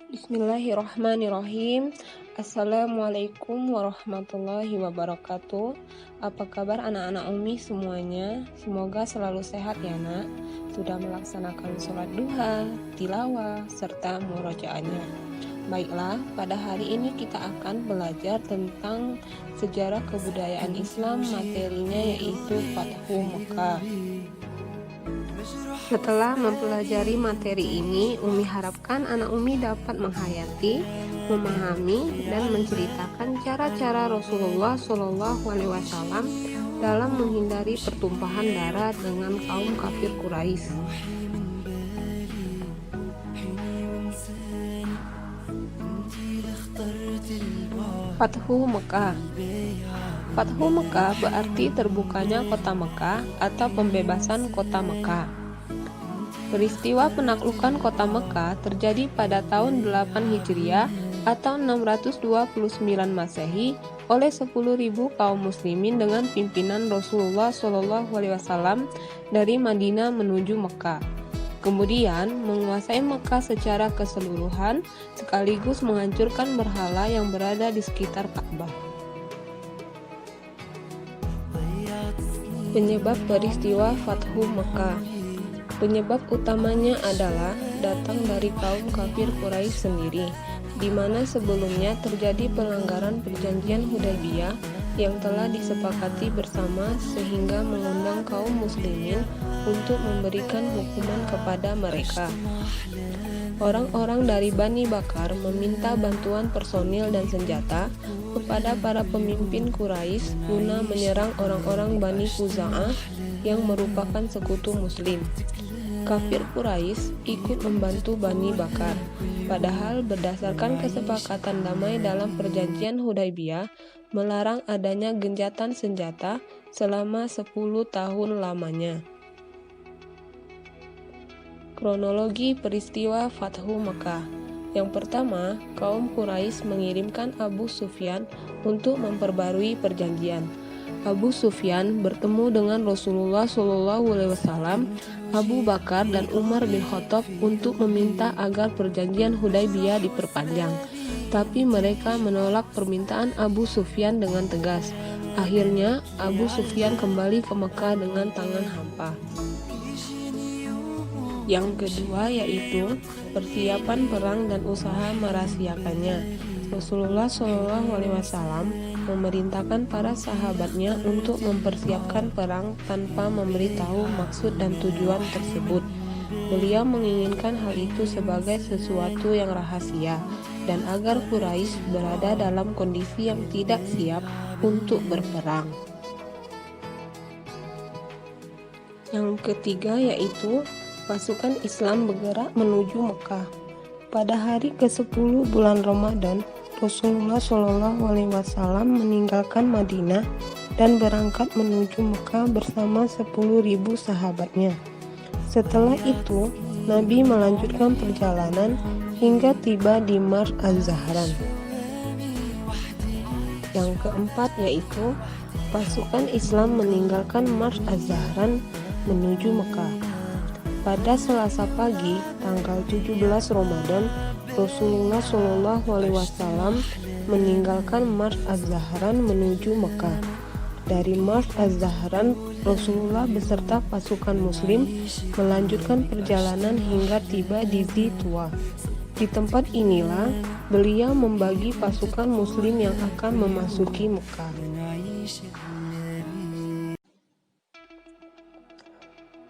Bismillahirrahmanirrahim. Assalamualaikum warahmatullahi wabarakatuh. Apa kabar anak-anak Umi semuanya? Semoga selalu sehat ya nak. Sudah melaksanakan sholat duha, tilawah, serta murojaahnya. Baiklah, pada hari ini kita akan belajar tentang sejarah kebudayaan Islam. Materinya yaitu Fathu Mekah. Setelah mempelajari materi ini, Umi harapkan anak Umi dapat menghayati, memahami, dan menceritakan cara-cara Rasulullah SAW dalam menghindari pertumpahan darah dengan kaum kafir Quraisy. Fathu Mekah. Fathu Mekah berarti terbukanya kota Mekah atau pembebasan kota Mekah. Peristiwa penaklukan kota Mekah terjadi pada tahun 8 Hijriah atau 629 Masehi oleh 10.000 kaum muslimin dengan pimpinan Rasulullah SAW dari Madinah menuju Mekah. Kemudian menguasai Mekah secara keseluruhan sekaligus menghancurkan berhala yang berada di sekitar Ka'bah. Penyebab peristiwa Fathu Mekah. Penyebab utamanya adalah datang dari kaum kafir Quraisy sendiri, di mana sebelumnya terjadi pelanggaran perjanjian Hudaybiyah yang telah disepakati bersama sehingga mengundang kaum muslimin untuk memberikan hukuman kepada mereka. Orang-orang dari Bani Bakar meminta bantuan personil dan senjata kepada para pemimpin Quraisy guna menyerang orang-orang Bani Khuza'ah yang merupakan sekutu muslim. Kafir Quraisy ikut membantu Bani Bakar, padahal berdasarkan kesepakatan damai dalam perjanjian Hudaybiyah melarang adanya gencatan senjata selama 10 tahun lamanya. Kronologi peristiwa Fathu Mekah. Yang pertama, kaum Quraisy mengirimkan Abu Sufyan untuk memperbarui perjanjian. Abu Sufyan bertemu dengan Rasulullah SAW, Abu Bakar dan Umar bin Khattab untuk meminta agar perjanjian Hudaybiyah diperpanjang. Tapi mereka menolak permintaan Abu Sufyan dengan tegas. Akhirnya Abu Sufyan kembali ke Mekah dengan tangan hampa. Yang kedua yaitu persiapan perang dan usaha merahasiakannya. Rasulullah SAW memerintahkan para sahabatnya untuk mempersiapkan perang tanpa memberitahu maksud dan tujuan tersebut. Beliau menginginkan hal itu sebagai sesuatu yang rahasia dan agar Quraisy berada dalam kondisi yang tidak siap untuk berperang. Yang ketiga yaitu pasukan Islam bergerak menuju Mekah. Pada hari ke-10 bulan Ramadan, Rasulullah SAW meninggalkan Madinah dan berangkat menuju Mekah bersama 10.000 sahabatnya. Setelah itu, Nabi melanjutkan perjalanan hingga tiba di Mars Az-Zahran. Yang keempat yaitu pasukan Islam meninggalkan Mars Az-Zahran menuju Mekah. Pada Selasa pagi, tanggal 17 Ramadan, Rasulullah SAW meninggalkan Mars Az-Zahran menuju Mekah. Dari Mars Az-Zahran, Rasulullah beserta pasukan Muslim melanjutkan perjalanan hingga tiba di Dzituwa. Di tempat inilah beliau membagi pasukan Muslim yang akan memasuki Mekah.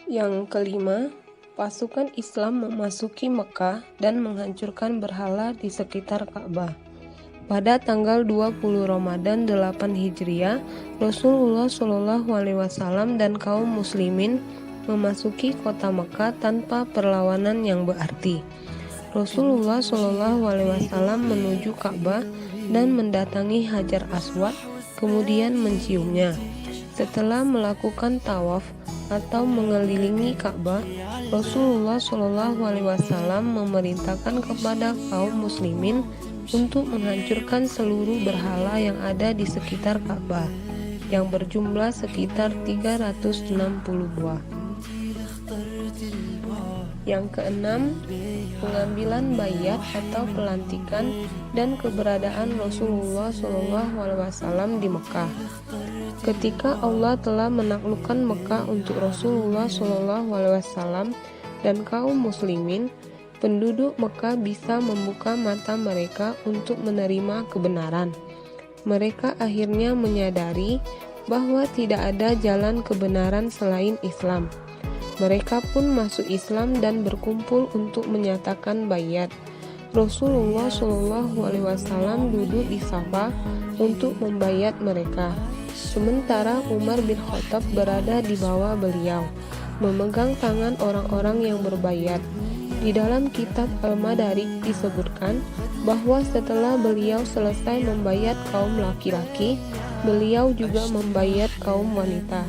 Yang kelima, pasukan Islam memasuki Mekah dan menghancurkan berhala di sekitar Ka'bah. Pada tanggal 20 Ramadan 8 Hijriah, Rasulullah SAW dan kaum muslimin memasuki kota Mekah tanpa perlawanan yang berarti. Rasulullah SAW menuju Ka'bah dan mendatangi Hajar Aswad, kemudian menciumnya. Setelah melakukan tawaf atau mengelilingi Ka'bah, Rasulullah SAW memerintahkan kepada kaum muslimin untuk menghancurkan seluruh berhala yang ada di sekitar Ka'bah, yang berjumlah sekitar 360 buah. Yang keenam, pengambilan baiat atau pelantikan dan keberadaan Rasulullah SAW di Mekah. Ketika Allah telah menaklukkan Mekah untuk Rasulullah SAW dan kaum muslimin, penduduk Mekah bisa membuka mata mereka untuk menerima kebenaran. Mereka akhirnya menyadari bahwa tidak ada jalan kebenaran selain Islam. Mereka pun masuk Islam dan berkumpul untuk menyatakan baiat. Rasulullah SAW duduk di Safa untuk membaiat mereka, sementara Umar bin Khattab berada di bawah beliau, memegang tangan orang-orang yang berbaiat. Di dalam kitab Al-Madarik disebutkan bahwa setelah beliau selesai membaiat kaum laki-laki, beliau juga membaiat kaum wanita.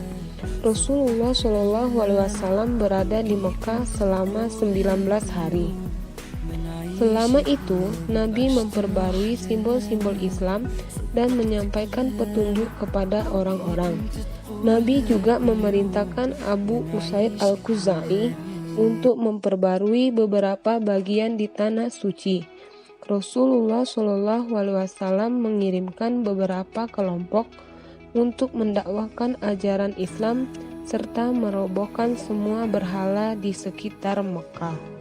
Rasulullah SAW berada di Mekah selama 19 hari. Selama itu, Nabi memperbarui simbol-simbol Islam dan menyampaikan petunjuk kepada orang-orang. Nabi juga memerintahkan Abu Usaid Al-Khuzai untuk memperbarui beberapa bagian di Tanah Suci. Rasulullah SAW mengirimkan beberapa kelompok untuk mendakwakan ajaran Islam serta merobohkan semua berhala di sekitar Mekah.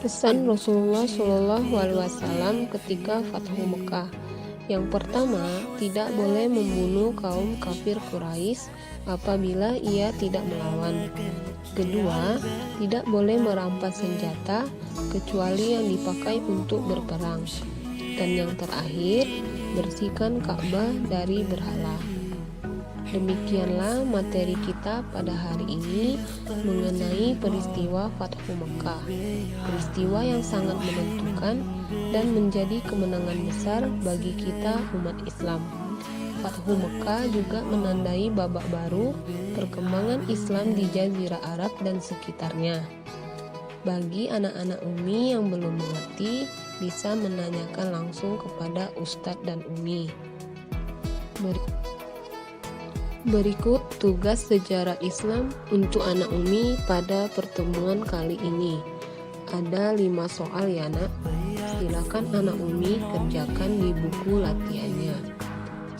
Pesan Rasulullah SAW ketika Fathu Mekah. Yang pertama, tidak boleh membunuh kaum kafir Quraisy apabila ia tidak melawan. Kedua, tidak boleh merampas senjata kecuali yang dipakai untuk berperang. Dan yang terakhir, bersihkan Ka'bah dari berhala. Demikianlah materi kita pada hari ini mengenai peristiwa Fathu Mekah, peristiwa yang sangat menentukan dan menjadi kemenangan besar bagi kita umat Islam. Fathu Mekah juga menandai babak baru perkembangan Islam di Jazirah Arab dan sekitarnya. Bagi anak-anak Umi yang belum mengerti, bisa menanyakan langsung kepada Ustadz dan Umi. Berikut tugas sejarah Islam untuk anak Umi pada pertemuan kali ini. Ada 5 soal ya nak. Silakan anak Umi kerjakan di buku latihannya.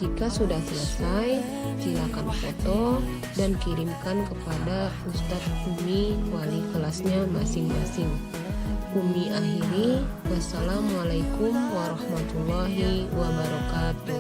Jika sudah selesai, silakan foto dan kirimkan kepada Ustadz Umi wali kelasnya masing-masing. Umi akhiri, wassalamualaikum warahmatullahi wabarakatuh.